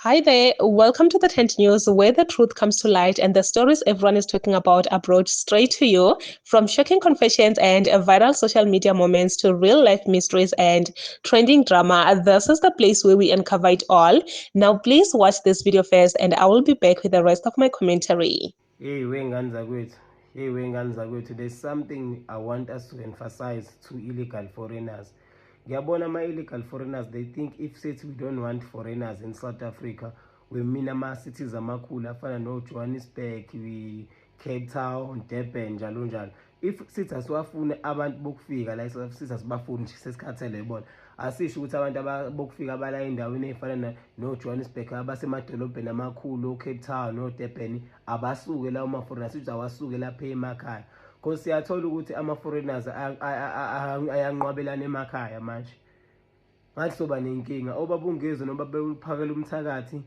Hi there, welcome to the Tent News, where the truth comes to light and the stories everyone is talking about are brought straight to you. From shocking confessions and viral social media moments to real life mysteries and trending drama, this is the place where we uncover it all. Now, please watch this video first, and I will be back with the rest of my commentary. Wengane zakwethu, there's something I want us to emphasize to illegal foreigners. Ngiyabona ama-illegal foreigners, they think if we don't want foreigners in South Africa, we mean ama-cities amakhulu afana no-Johannesburg, Cape Town, Durban, njalo njalo. If sithi asiwafune abantu bokufika la sithi asibafuni nje sesikhathele yibona, asisho ukuthi abantu bokufika abala endaweni ezifana no-Johannesburg abasemadolobheni amakhulu, o-Cape Town, no-Durban abasuke lawo ma-foreigners, sithi awasuke lapha emakhaya. Because siyathola ukuthi ama-foreigners ayanqwabelana emakhaya manje. Ngathi soba nenkinga obaba ungezwe noma bephakela umthakathi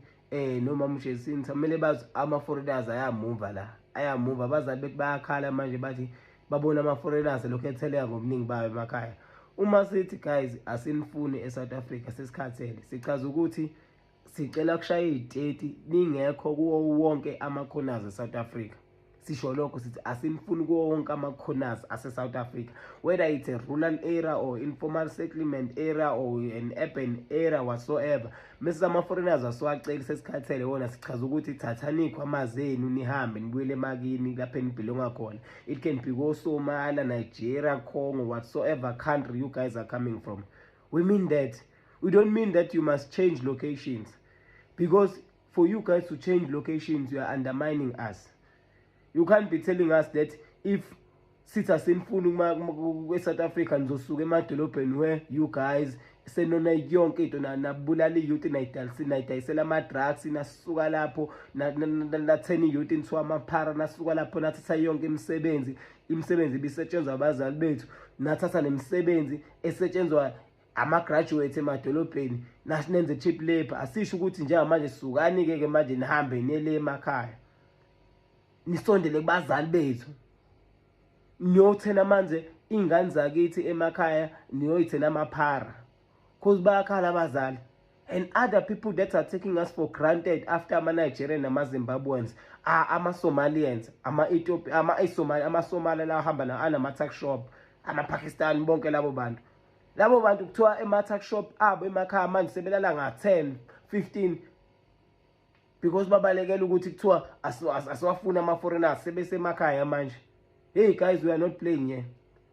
noma umshesinthi kumele bazi ama-foreigners ayamuva abazali bethu bayakhala manje bathi babona ama-foreigners lokhu etheleka ngobuningi bayo emakhaya. Uma sithi guys asinifuni eSouth Africa sesikhathele, sichaza ukuthi sicela kushaya iziteti ningekho kuwo wonke ama-corners eSouth Africa. Sisho lokho sithi asinifuni kuwo wonke ama-corners ase-South Africa, whether it's a rural area or informal settlement area or an urban area whatsoever. Mese ama-foreigners asiwaceli sesikhathele wona sichaza ukuthi thathani ikhwama zenu nihambe nibuyele emakini lapho enibhilonga khona. It can be ko-Somalia, Nigeria, Congo, whatsoever country you guys are coming from. We mean that. We don't mean that you must change locations, because for you guys to change locations, you are undermining us. You can't be telling us that if sithi asinifuni kwe-South Africa nizosuka emadolobheni where you guys senona yonke into nabulala iyouth nayidayisela ama-drugs, nasuka lapho nathena iyouth into amaphara, nasuka lapho nathatha yonke imisebenzi ibisetshenzwa abazali bethu, nathatha nemisebenzi esetshenzwa ama-graduates emadolobheni nasinenze cheap labor. Asisho ukuthi njengamanje sukani-ke manje nihambe niyele emakhaya nisondele kubazali bethu, niyothena manje ingane zakithi emakhaya, niyoyithena amaphara because bayakhala abazali. And other people that are taking us for granted after ama-Nigerian nama-Zimbabweans are ama-Somalians, ama-Ethiopia, ama-Somali la ahamba anama-tuck shop, ama-Pakistan, bonke labo bantu kuthiwa ema-tuck shop abo emakhaya manje sebelala nga-10, 15 because babalekela ukuthi kuthiwa asiwafuna ama-foreigners sebesemakhaya manje. Hey guys, we are not playing here.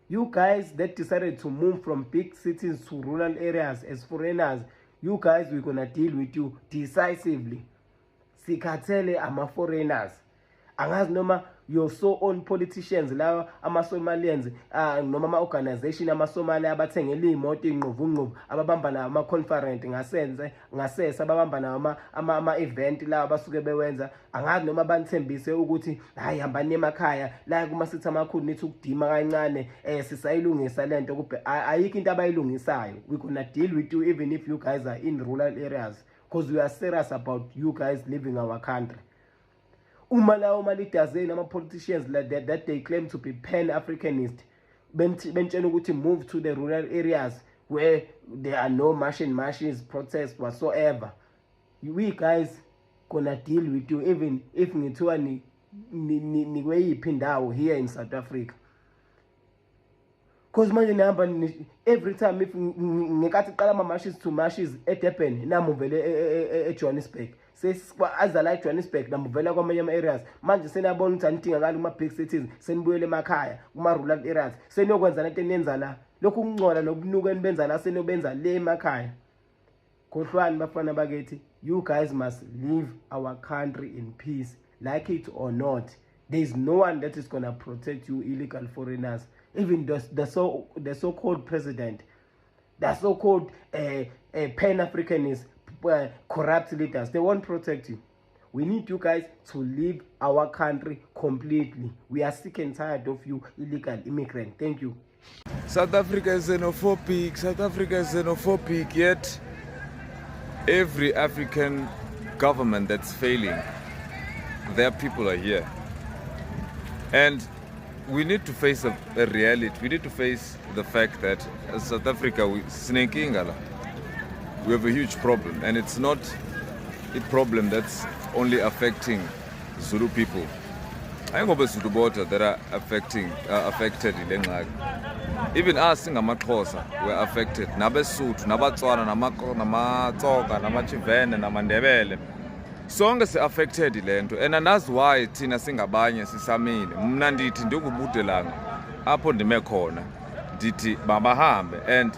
You guys that decided to move from big cities to rural areas as foreigners, you guys, we're gonna deal with you decisively. Sikhathele ama-foreigners. Angazi noma your so-own politicians lawa ama-Somalians noma ama-organization ama-Somali abathengele iy'moto iy'nqovu ababamba nawo ama-conference ngasese ababamba nawo ama-event lawa abasuke bewenza. Angazi noma banithembise ukuthi hayi hambani emakhaya la kuma-city amakhulu nithi ukudima kancane sisayilungisa le nto kube ayikho into abayilungisayo. We're gonna deal with you even if you guys are in rural areas, because we are serious about you guys leaving our country. Uma lawo ma-leaders ama-politicians that they claim to be pan-Africanist bentshela ukuthi move to the rural areas where there are no marches, protests whatsoever. We guys gonna deal with you even if ngithiwa nikweyiphi indawo here in South Africa. Because manje nihamba every time if ngekathi qala ama-marches to marches eDurban namuvele eJohannesburg, azala eJohannesburg namuvela kwamanye ama-areas, manje seniyabona ukuthi anidingakali kuma-big cities, senibuyele emakhaya kuma-rural areas, seniyokwenza lento eniyenza la, lokhu ukungcola nokunuka enibenza la seniyobenza le emakhaya. Khohlwani bafana bakithi, you guys must leave our country in peace, like it or not. There is no one that is gonna protect you illegal foreigners. Even the so-called president, the so-called pan-Africanist corrupt leaders, they won't protect you. We need you guys to leave our country completely. We are sick and tired of you illegal immigrants. Thank you. South Africa is xenophobic, yet every African government that's failing, their people are here. And we need to face a reality. We need to face the fact that South Africa, we have a huge problem, and it's not a problem that's only affecting Zulu people. Ayingoba Zulu border that are affected ile ngxaki. Even us singamaXhosa were affected. NabeSuthu, nabaTswana, namaTsoga, namachivene, namandebele. Sonke si-affected ile nto and andazi why thina singabanye sisamile. Mna ndithi ndingubudelanga apho ndime khona ndithi mabahambe and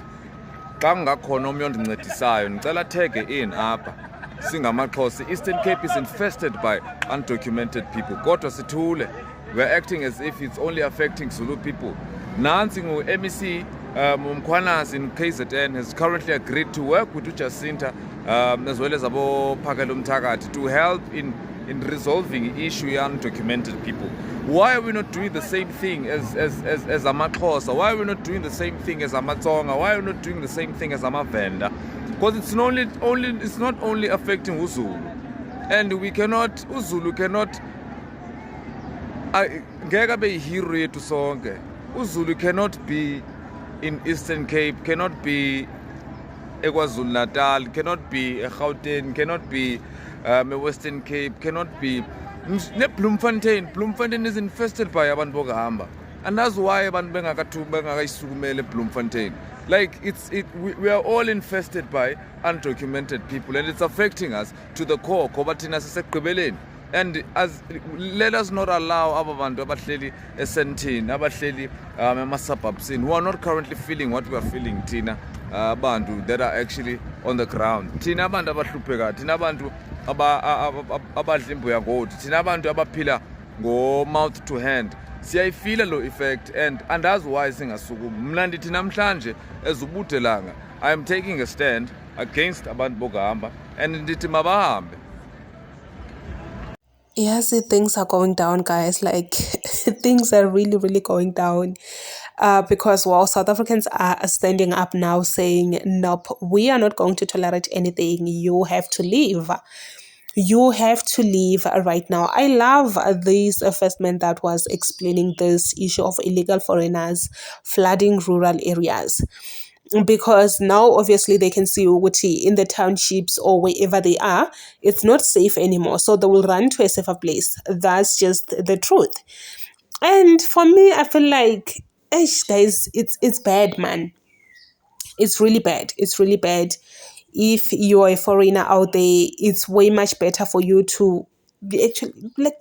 xa kungakhona omnye ondincedisayo ndicela thege in apha singamaXhosa. Eastern Cape is infested by undocumented people. Kodwa sithule. We're acting as if it's only affecting Zulu people. Nansi ngu-MEC Mkhwanazi in KZN has currently agreed to work with Jacinta as well as Phakelo Mthakathi to help in resolving the issue of undocumented people. Why are we not doing the same thing as amaXhosa? Why are we not doing the same thing as amaTsonga? Why are we not doing the same thing as amaVenda? Because it's not only affecting Uzulu, and we cannot, Uzulu cannot ngeke abe yihero yethu sonke. Uzulu cannot be in Eastern Cape, cannot be eKwaZulu Natal, cannot be eGauteng, cannot be Western Cape, cannot be Bloemfontein. Bloemfontein is infested by abantu bokuhamba, and that's why abantu bengakayisukumele Bloemfontein. Like we are all infested by undocumented people, and it's affecting us to the core. And let us not allow abantu abahleli esentini, abahleli ema-suburbs who are not currently feeling what we are feeling thina abantu that are actually on the ground. Thina abantu abahlupheka, thina abantu abadla imbuya ngodi, thina abantu abaphila ngo-mouth to hand. Siyayifila lo effect and andazi why singasukumi. Mna ndithi namhlanje ezubudelanga I am taking a stand against abantu bokuhamba and ndithi mabahambe. Yes, things are going down, guys. Like, things are really, really going down. Because, well, South Africans are standing up now saying, nope, we are not going to tolerate anything. You have to leave. You have to leave right now. I love this first man that was explaining this issue of illegal foreigners flooding rural areas. Because now obviously they can see Uguti in the townships or wherever they are, it's not safe anymore. So they will run to a safer place. That's just the truth. And for me, I feel like, guys, it's bad, man. It's really bad. It's really bad. If you're a foreigner out there, it's way much better for you to actually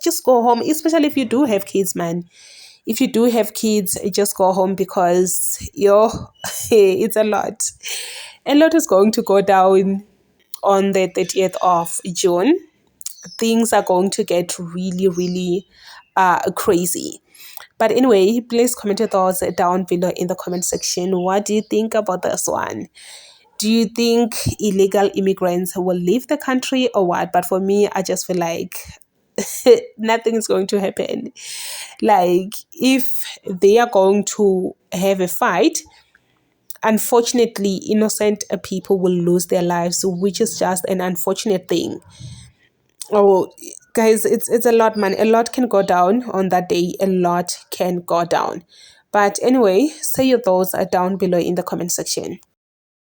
just go home, especially if you do have kids, man. If you do have kids, just go home because it's a lot. A lot is going to go down on the 30th of June. Things are going to get really, really crazy. But anyway, please comment your thoughts down below in the comment section. What do you think about this one? Do you think illegal immigrants will leave the country or what? But for me, I just feel like nothing is going to happen. Like, if they are going to have a fight, unfortunately, innocent people will lose their lives, which is just an unfortunate thing. Oh, guys, it's a lot, man. A lot can go down on that day. A lot can go down. But anyway, say your thoughts down below in the comment section.